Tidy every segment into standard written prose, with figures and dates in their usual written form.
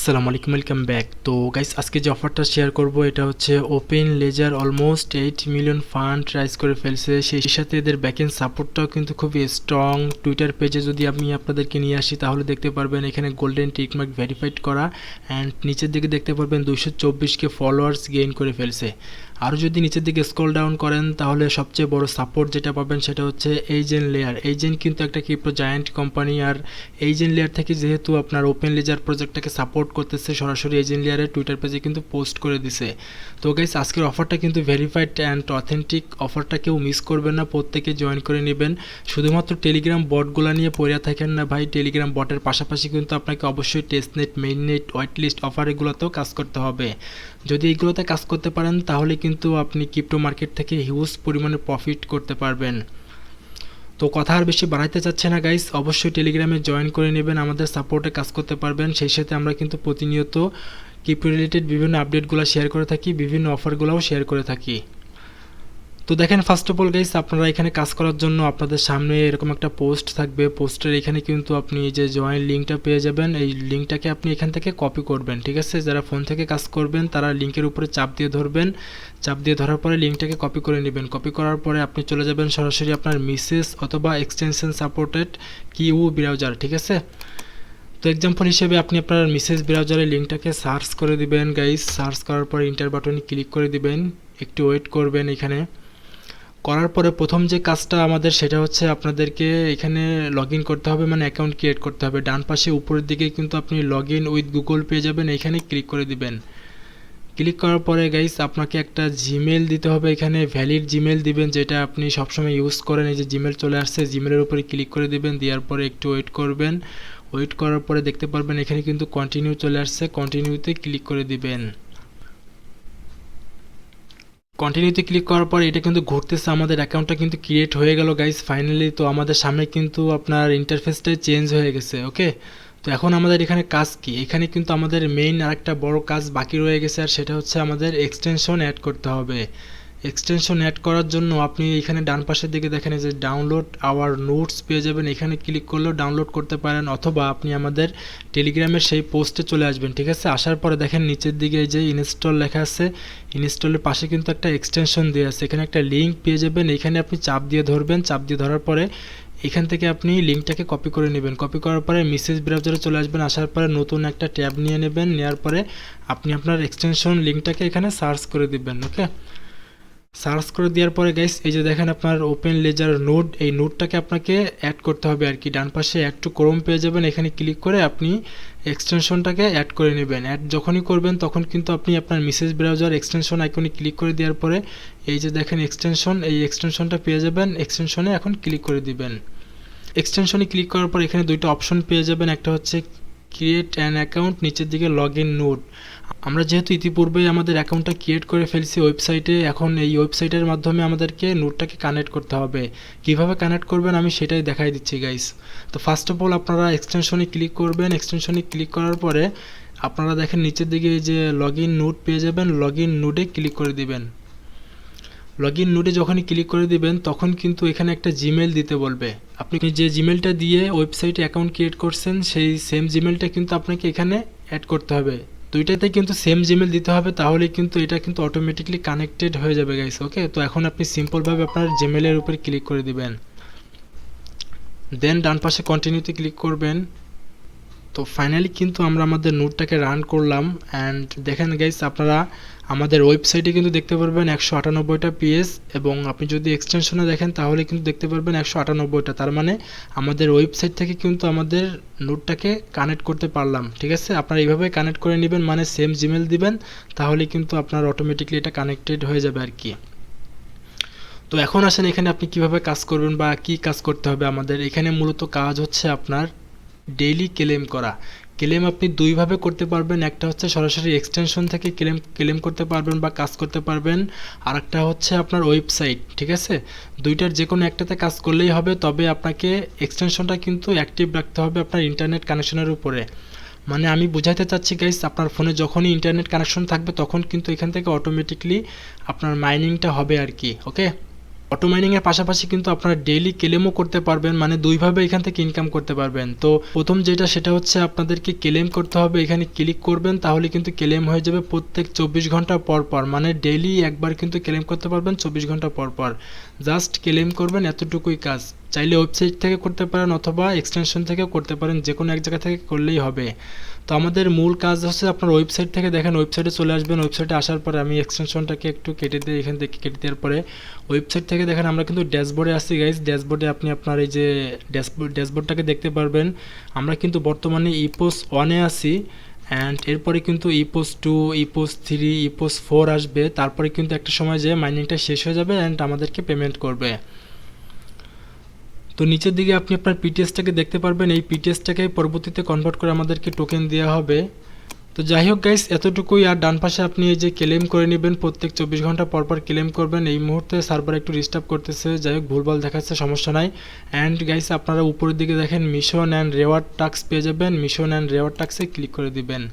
আসসালামু আলাইকুম, welcome back. তো গাইস, আজকে যে অফারটা শেয়ার করব এটা হচ্ছে open ledger almost 8 million fund raise করে ফেলছে। সেই সাথে এদের ব্যাকএন্ড সাপোর্টটাও কিন্তু খুবই স্ট্রং। টুইটার পেজে যদি আমি আপনাদেরকে নিয়ে আসি তাহলে দেখতে পারবেন এখানে গোল্ডেন টিকমার্ক ভেরিফাইড করা, অ্যান্ড নিচের দিকে দেখতে পারবেন 224কে ফলোয়ার্স গেইন করে ফেলছে। আরও যদি নিচের দিকে স্ক্রল ডাউন করেন তাহলে সবচেয়ে বড় সাপোর্ট যেটা পাবেন সেটা হচ্ছে এইজেন লেয়ার। এইজেন কিন্তু একটা ক্রিপ্টো জায়ান্ট কোম্পানি, আর এইজেন লেয়ার থেকে যেহেতু আপনার ওপেন লেজার প্রজেক্টটাকে সাপোর্ট করতেছে, সরাসরি এইজেন লেয়ারের টুইটার পেজে কিন্তু পোস্ট করে দিছে। তো গাইস, আজকের অফারটা কিন্তু ভেরিফাইড অ্যান্ড অথেন্টিক। অফারটা কেউ মিস করবেন না, প্রত্যেকে জয়েন করে নেবেন। শুধুমাত্র টেলিগ্রাম বটগুলো নিয়ে পড়ে থাকেন না ভাই, টেলিগ্রাম বটের পাশাপাশি কিন্তু আপনাকে অবশ্যই testnet, mainnet, white list offer এগুলোতেও কাজ করতে হবে। যদি এইগুলোতে কাজ করতে পারেন তাহলে কিন্তু আপনি ক্রিপ্টো মার্কেট থেকে হিউজ পরিমাণে প্রফিট করতে পারবেন। তো কথা আর বেশি বাড়াইতে চাচ্ছে না গাইস, অবশ্যই টেলিগ্রামে জয়েন করে নেবেন, আমাদের সাপোর্টে কাজ করতে পারবেন। সেই সাথে আমরা কিন্তু প্রতিনিয়ত ক্রিপ্টো রিলেটেড বিভিন্ন আপডেটগুলো শেয়ার করে থাকি, বিভিন্ন অফারগুলোও শেয়ার করে থাকি। তো দেখেন, ফার্স্ট অফ অল গাইস, আপনারা এখানে কাজ করার জন্য আপনাদের সামনে এরকম একটা পোস্ট থাকবে। পোস্টের এখানে কিন্তু আপনি এই যে জয়েন লিঙ্কটা পেয়ে যাবেন। এই লিঙ্কটাকে আপনি এখান থেকে কপি করবেন, ঠিক আছে? যারা ফোন থেকে কাজ করবেন তারা লিঙ্কের উপরে চাপ দিয়ে ধরবেন। চাপ দিয়ে ধরার পরে লিঙ্কটাকে কপি করে নেবেন। কপি করার পরে আপনি চলে যাবেন সরাসরি আপনার মিসেস অথবা এক্সটেনশন সাপোর্টেড কিউ ব্রাউজার, ঠিক আছে? তো এক্সাম্পল হিসেবে আপনি আপনার মিসেস ব্রাউজারের লিঙ্কটাকে সার্চ করে দিবেন গাইস। সার্চ করার পরে ইন্টার বাটনে ক্লিক করে দিবেন, একটু ওয়েট করবেন। এখানে করার পরে প্রথম যে কাজটা আমাদের সেটা হচ্ছে আপনাদেরকে এখানে লগ ইন করতে হবে, মানে অ্যাকাউন্ট ক্রিয়েট করতে হবে। ডান পাশে উপরের দিকে কিন্তু আপনি লগ ইন উইথ গুগল পেয়ে যাবেন, এখানে ক্লিক করে দিবেন। ক্লিক করার পরে গাইস আপনাকে একটা জিমেল দিতে হবে, এখানে ভ্যালিড জিমেল দিবেন যেটা আপনি সবসময় ইউজ করেন। এই যে জিমেল চলে আসছে, জিমেলের উপরে ক্লিক করে দিবেন। দেওয়ার পরে একটু ওয়েট করবেন। ওয়েট করার পরে দেখতে পারবেন এখানে কিন্তু কন্টিনিউ চলে আসছে, কন্টিনিউতে ক্লিক করে দিবেন। কন্টিনিউতে ক্লিক করার পর এটা কিন্তু ঘুরতেছে, আমাদের অ্যাকাউন্টটা কিন্তু ক্রিয়েট হয়ে গেল গাইস ফাইনালি। তো আমাদের সামনে কিন্তু আপনার ইন্টারফেসটাই চেঞ্জ হয়ে গেছে, ওকে? তো এখন আমাদের এখানে কাজ কি, এখানে কিন্তু আমাদের মেইন আরেকটা বড় কাজ বাকি রয়ে গেছে, আর সেটা হচ্ছে আমাদের এক্সটেনশন অ্যাড করতে হবে। এক্সটেনশন অ্যাড করার জন্য আপনি এখানে ডান পাশের দিকে দেখেন যে ডাউনলোড আওয়ার নোটস পেয়ে যাবেন, এখানে ক্লিক করলেও ডাউনলোড করতে পারেন, অথবা আপনি আমাদের টেলিগ্রামের সেই পোস্টে চলে আসবেন, ঠিক আছে? আসার পরে দেখেন নিচের দিকে এই যে ইনস্টল লেখা আছে, ইনস্টলের পাশে কিন্তু একটা এক্সটেনশন দেওয়া আছে, এখানে একটা লিঙ্ক পেয়ে যাবেন। এখানে আপনি চাপ দিয়ে ধরবেন, চাপ দিয়ে ধরার পরে এখান থেকে আপনি লিঙ্কটাকে কপি করে নেবেন। কপি করার পরে মেসেজ ব্রাউজারে চলে আসবেন। আসার পরে নতুন একটা ট্যাব নিয়ে নেবেন, নেওয়ার পরে আপনি আপনার এক্সটেনশন লিঙ্কটাকে এখানে সার্চ করে দিবেন, ওকে? সার্চ করে দেওয়ার পরে গাইস এই যে দেখেন আপনার ওপেন লেজার নোড, এই নোডটাকে আপনাকে অ্যাড করতে হবে আর কি। ডান পাশে অ্যাড টু ক্রোম পেয়ে যাবেন, এখানে ক্লিক করে আপনি এক্সটেনশনটাকে অ্যাড করে নেবেন। অ্যাড যখনই করবেন তখন কিন্তু আপনি আপনার মেসেজ ব্রাউজার এক্সটেনশন আইকনে ক্লিক করে দেওয়ার পরে এই যে দেখেন এক্সটেনশন, এই এক্সটেনশনটা পেয়ে যাবেন। এক্সটেনশনে এখন ক্লিক করে দিবেন। এক্সটেনশনে ক্লিক করার পর এখানে দুইটা অপশন পেয়ে যাবেন, একটা হচ্ছে ক্রিয়েট অ্যান অ্যাকাউন্ট, নিচের দিকে লগ ইন নোড। আমরা যেহেতু ইতিপূর্বেই আমাদের অ্যাকাউন্টটা ক্রিয়েট করে ফেলছি ওয়েবসাইটে, এখন এই ওয়েবসাইটের মাধ্যমে আমাদেরকে নোডটাকে কানেক্ট করতে হবে। কিভাবে কানেক্ট করবেন আমি সেটাই দেখাই দিচ্ছি গাইস। তো ফার্স্ট অফ অল আপনারা এক্সটেনশনে ক্লিক করবেন। এক্সটেনশনে ক্লিক করার পরে আপনারা দেখেন নিচের দিকে এই যে লগ ইন নোড পেয়ে যাবেন, লগ ইন নোডে ক্লিক করে দিবেন। লগ ইন নোডে যখনই ক্লিক করে দিবেন তখন কিন্তু এখানে একটা জিমেল দিতে বলবে। আপনি যে জিমেলটা দিয়ে ওয়েবসাইটে অ্যাকাউন্ট ক্রিয়েট করছেন সেই সেম জিমেলটা কিন্তু আপনাকে এখানে অ্যাড করতে হবে। দুইটাতে কিন্তু সেম জিমেল দিতে হবে, তাহলে কিন্তু এটা কিন্তু অটোমেটিকলি কানেক্টেড হয়ে যাবে গাইস, ওকে? তো এখন আপনি সিম্পলভাবে আপনার জিমেলের উপরে ক্লিক করে দিবেন, দেন ডান পাশে কন্টিনিউতে ক্লিক করবেন। তো ফাইনালি কিন্তু আমরা আমাদের নোটটাকে রান করলাম, অ্যান্ড দেখেন গাইস আপনারা আমাদের ওয়েবসাইটে কিন্তু দেখতে পারবেন 198টা পেজ, এবং আপনি যদি এক্সটেনশনে দেখেন তাহলে কিন্তু দেখতে পারবেন 198টা। তার মানে আমাদের ওয়েবসাইট থেকে কিন্তু আমাদের নোটটাকে কানেক্ট করতে পারলাম, ঠিক আছে? আপনারা এইভাবে কানেক্ট করে নেবেন, মানে সেম জিমেল দিবেন, তাহলে কিন্তু আপনার অটোমেটিকলি এটা কানেক্টেড হয়ে যাবে আর কি। তো এখন আসেন এখানে আপনি কিভাবে কাজ করবেন বা কি কাজ করতে হবে আমাদের। এখানে মূলত কাজ হচ্ছে আপনার ডেইলি ক্লেম করা। ক্লেম আপনি দুইভাবে করতে পারবেন, একটা হচ্ছে সরাসরি এক্সটেনশন থেকে ক্লেম করতে পারবেন বা কাজ করতে পারবেন, আর একটা হচ্ছে আপনার ওয়েবসাইট, ঠিক আছে? দুইটার যে কোনো একটাতে কাজ করলেই হবে, তবে আপনাকে এক্সটেনশনটা কিন্তু অ্যাক্টিভ রাখতে হবে আপনার ইন্টারনেট কানেকশনের উপরে। মানে আমি বুঝাইতে চাচ্ছি গাইস, আপনার ফোনে যখনই ইন্টারনেট কানেকশন থাকবে তখন কিন্তু এখান থেকে অটোমেটিকলি আপনার মাইনিংটা হবে আর কি, ওকে? অটো মাইনিংয়ের পাশাপাশি কিন্তু আপনারা ডেইলি ক্লেমও করতে পারবেন, মানে দুইভাবে এখান থেকে ইনকাম করতে পারবেন। তো প্রথম যেটা সেটা হচ্ছে আপনাদেরকে ক্লেম করতে হবে, এখানে ক্লিক করবেন তাহলে কিন্তু ক্লেম হয়ে যাবে প্রত্যেক 24 ঘন্টা পর পর, মানে ডেইলি একবার কিন্তু ক্লেম করতে পারবেন 24 ঘন্টা পর পর। জাস্ট ক্লেম করবেন, এতটুকুই কাজ। চাইলে ওয়েবসাইট থেকে করতে পারেন অথবা এক্সটেনশন থেকেও করতে পারেন, যে কোনো এক জায়গা থেকে করলেই হবে। তো আমাদের মূল কাজ হচ্ছে আপনার ওয়েবসাইট থেকে দেখেন, ওয়েবসাইটে চলে আসবেন। ওয়েবসাইটে আসার পরে আমি এক্সটেনশনটাকে একটু কেটে দিই, এখান থেকে কেটে দেওয়ার পরে ওয়েবসাইট থেকে দেখেন আমরা কিন্তু ড্যাশবোর্ডে আসছি গাইস। ড্যাশবোর্ডে আপনি আপনার এই যে ড্যাশবোর্ডটাকে দেখতে পারবেন। আমরা কিন্তু বর্তমানে ইপোস 1-এ আছি, অ্যান্ড এরপরে কিন্তু ইপোস 2, ইপোস 3, ইপোস 4 আসবে। তারপরে কিন্তু একটা সময় যে মাইনিংটা শেষ হয়ে যাবে অ্যান্ড আমাদেরকে পেমেন্ট করবে। তো নিচের দিকে আপনি আপনার পিটিএসটাকে দেখতে পারবেন, এই পিটিএসটাকে পরবর্তীতে কনভার্ট করে আমাদেরকে টোকেন দেওয়া হবে। তো যাই হোক গাইস, এতটুকুই। আর ডান পাশে আপনি এই যে ক্লেম করে নেবেন, প্রত্যেক 24 ঘন্টা পর পর ক্লেম করবেন। এই মুহূর্তে সার্ভার একটু ডিস্টার্ব করতেছে, যাই হোক ভুলভাল দেখাচ্ছে, সমস্যা নাই। অ্যান্ড গাইস আপনারা উপরের দিকে দেখেন মিশন অ্যান্ড রেওয়ার্ড টাস্ক পেয়ে যাবেন, মিশন অ্যান্ড রেওয়ার্ড টাস্কে ক্লিক করে দিবেন।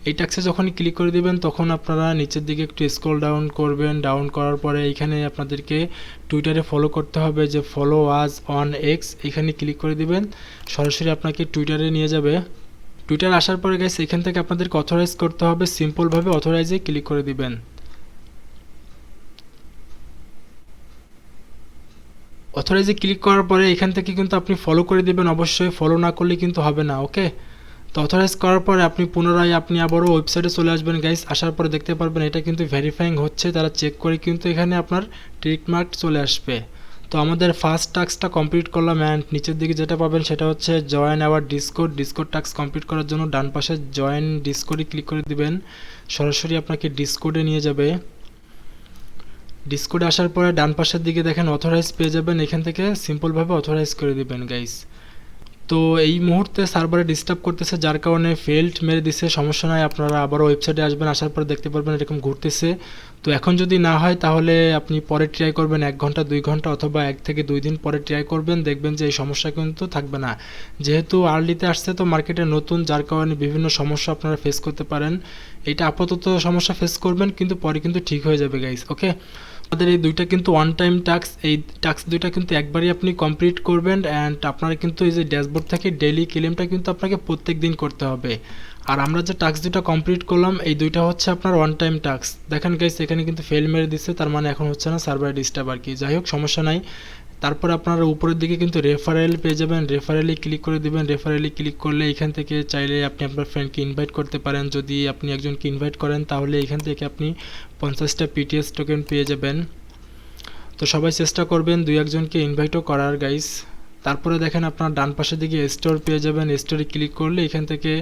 এই টাস্কে যখন ক্লিক করে দিবেন তখন আপনারা নিচের দিকে একটু স্ক্রল ডাউন করবেন। ডাউন করার পরে এইখানে আপনাদেরকে টুইটারে ফলো করতে হবে, যে ফলো আজ অন এক্স, এখানে ক্লিক করে দিবেন, সরাসরি আপনাকে টুইটারে নিয়ে যাবে। টুইটার আসার পরে গাইস এখান থেকে আপনাদেরকে অথরাইজ করতে হবে, সিম্পলভাবে অথরাইজে ক্লিক করে দিবেন। অথরাইজে ক্লিক করার পরে এখান থেকে কিন্তু আপনি ফলো করে দিবেন, অবশ্যই ফলো না করলে কিন্তু হবে না, ওকে। তো অথরাইজ করার পরে আপনি পুনরায় আপনি আবারও ওয়েবসাইটে চলে আসবেন গাইস। আসার পরে দেখতে পারবেন এটা কিন্তু ভেরিফাইং হচ্ছে, তারা চেক করে কিন্তু এখানে আপনার টিক মার্ক চলে আসবে। তো আমাদের ফার্স্ট টাস্কটা কমপ্লিট করলাম, অ্যান্ড নিচের দিকে যেটা পাবেন সেটা হচ্ছে join our discord task complete করার জন্য ডান পাশে জয়েন ডিসকোডে ক্লিক করে দিবেন, সরাসরি আপনাকে ডিসকোডে নিয়ে যাবে। ডিসকোডে আসার পরে ডান পাশের দিকে দেখেন অথরাইজ পেয়ে যাবেন, এখান থেকে সিম্পলভাবে অথরাইজ করে দিবেন গাইস। তো এই মুহূর্তে সার্ভারে ডিস্টার্ব করতেছে, যার কারণে ফেল্ড মেরে দিছে, সমস্যা নাই। আপনারা আবারও ওয়েবসাইটে আসবেন, আসার পর দেখতে পারবেন এরকম ঘুরতেছে। তো এখন যদি না হয় তাহলে আপনি পরে ট্রাই করবেন, 1 ঘন্টা 2 ঘন্টা অথবা 1 থেকে 2 দিন পরে ট্রাই করবেন, দেখবেন যে এই সমস্যা কিন্তু থাকবে না। যেহেতু আর্লিতে আসছে তো মার্কেটে নতুন, যার কারণে বিভিন্ন সমস্যা আপনারা ফেস করতে পারেন। এটা আপাতত সমস্যা ফেস করবেন, কিন্তু পরে কিন্তু ঠিক হয়ে যাবে গাইস, ওকে। আমাদের এই দুইটা কিন্তু ওয়ান টাইম টাস্ক, এই টাস্ক দুইটা কিন্তু একবারই আপনি কমপ্লিট করবেন, অ্যান্ড আপনারা কিন্তু এই যে ড্যাশবোর্ড থেকে ডেইলি ক্লেমটা কিন্তু আপনাকে প্রত্যেক দিন করতে হবে। আর আমরা যে টাস্ক দুইটা কমপ্লিট করলাম এই দুইটা হচ্ছে আপনার ওয়ান টাইম টাস্ক। দেখেন গাইস এখানে কিন্তু ফেল মেরে দিচ্ছে, তার মানে এখন হচ্ছে না, সার্ভার ডিস্টার্ব আর কি। যাই হোক সমস্যা নাই। তারপর আপনারা উপরের দিকে কিন্তু রেফারেল পেয়ে যাবেন, রেফারেলে ক্লিক করে দিবেন। রেফারেলে ক্লিক করলে এখান থেকে চাইলে আপনি আপনার ফ্রেন্ডকে ইনভাইট করতে পারেন। যদি আপনি একজনকে ইনভাইট করেন তাহলে এখান থেকে আপনি 50টা পিটিএস টোকেন পেয়ে যাবেন। তো সবাই চেষ্টা করবেন 2-1জনকে ইনভাইটও করার গাইস। তারপরে দেখেন আপনার ডান পাশের দিকে স্টোর পেয়ে যাবেন, স্টোরে ক্লিক করলে এখান থেকে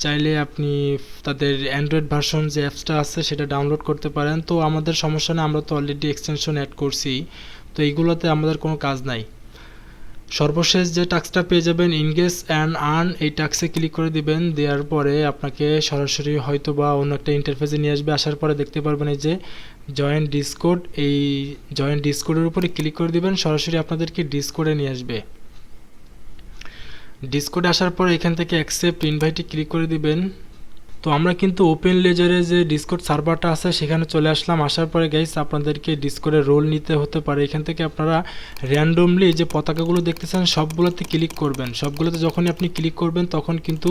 চাইলে আপনি তাদের অ্যান্ড্রয়েড ভার্সন যে অ্যাপসটা আছে সেটা ডাউনলোড করতে পারেন। তো আমাদের সমস্যা নেই, আমরা তো অলরেডি এক্সটেনশন অ্যাড করছি, তো এইগুলোতে আমাদের কোনো কাজ নাই। সর্বশেষ যে টাস্কটা পেয়ে যাবেন ইনগেজ অ্যান্ড আর্ন, এই টাস্কে ক্লিক করে দিবেন। দেওয়ার পরে আপনাকে সরাসরি হয়তো বা অন্য একটা ইন্টারফেসে নিয়ে আসবে। আসার পরে দেখতে পারবেন এই যে জয়েন ডিসকোড, এই জয়েন ডিসকোডের উপরে ক্লিক করে দিবেন, সরাসরি আপনাদেরকে ডিসকোডে নিয়ে আসবে। ডিসকোডে আসার পরে এখান থেকে অ্যাকসেপ্ট ইনভাইটে ক্লিক করে দিবেন। তো আমরা কিন্তু ওপেন লেজারে যে ডিসকোড সার্ভারটা আছে সেখানে চলে আসলাম। আসার পরে গাইস আপনাদেরকে ডিসকোডের রোল নিতে হতে পারে। এখান থেকে আপনারা র্যান্ডমলি যে পতাকাগুলো দেখতেছেন সবগুলোতে ক্লিক করবেন। সবগুলোতে যখনই আপনি ক্লিক করবেন তখন কিন্তু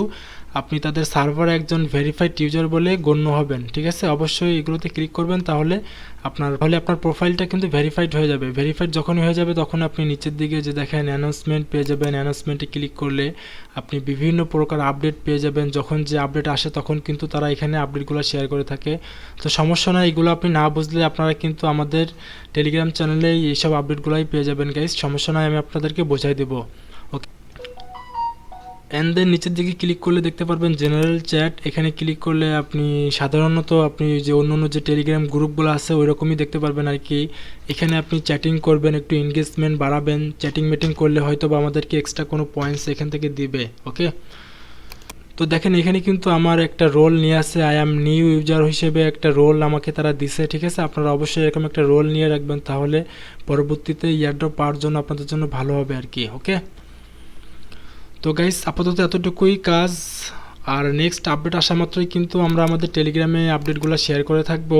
আপনি তাদের সার্ভারে একজন ভেরিফাইড ইউজার বলে গণ্য হবেন, ঠিক আছে। অবশ্যই এগুলোতে ক্লিক করবেন, তাহলে আপনার প্রোফাইলটা কিন্তু ভেরিফাইড হয়ে যাবে। ভেরিফাইড যখনই হয়ে যাবে তখন আপনি নিচের দিকে যে দেখেন অ্যানাউন্সমেন্ট পেয়ে যাবেন। অ্যানাউন্সমেন্টে ক্লিক করলে আপনি বিভিন্ন প্রকার আপডেট পেয়ে যাবেন। যখন যে আপডেট আসে তখন কিন্তু তারা এখানে আপডেটগুলো শেয়ার করে থাকে। তো সমস্যা নয়, এগুলো আপনি না বুঝলে আপনারা কিন্তু আমাদের টেলিগ্রাম চ্যানেলে এইসব আপডেটগুলোই পেয়ে যাবেন গাইস, সমস্যা নয়, আমি আপনাদেরকে বোঝাই দেবো, ওকে। অ্যান্ড দেন নিচের দিকে ক্লিক করলে দেখতে পারবেন জেনারেল চ্যাট, এখানে ক্লিক করলে আপনি সাধারণত আপনি যে অন্য যে টেলিগ্রাম গ্রুপগুলো আছে ওই রকমই দেখতে পারবেন আর কি। এখানে আপনি চ্যাটিং করবেন, একটু এনগেজমেন্ট বাড়াবেন। চ্যাটিং মিটিং করলে হয়তো বা আমাদেরকে এক্সট্রা কোনো পয়েন্টস এখান থেকে দিবে, ওকে। তো দেখেন এখানে কিন্তু আমার একটা রোল নিয়ে আসে, আই অ্যাম নিউ ইউজার হিসেবে একটা রোল আমাকে তারা দিছে, ঠিক আছে। আপনারা অবশ্যই এরকম একটা রোল নিয়ে রাখবেন, তাহলে পরবর্তীতে ইয়ারড্রপ পাওয়ার জন্য আপনাদের জন্য ভালো হবে আর কি, ওকে। তো গাইস আপাতত এতটুকুই কাজ, আর নেক্সট আপডেট আসা মাত্রই কিন্তু আমরা আমাদের টেলিগ্রামে আপডেটগুলো শেয়ার করে থাকবো।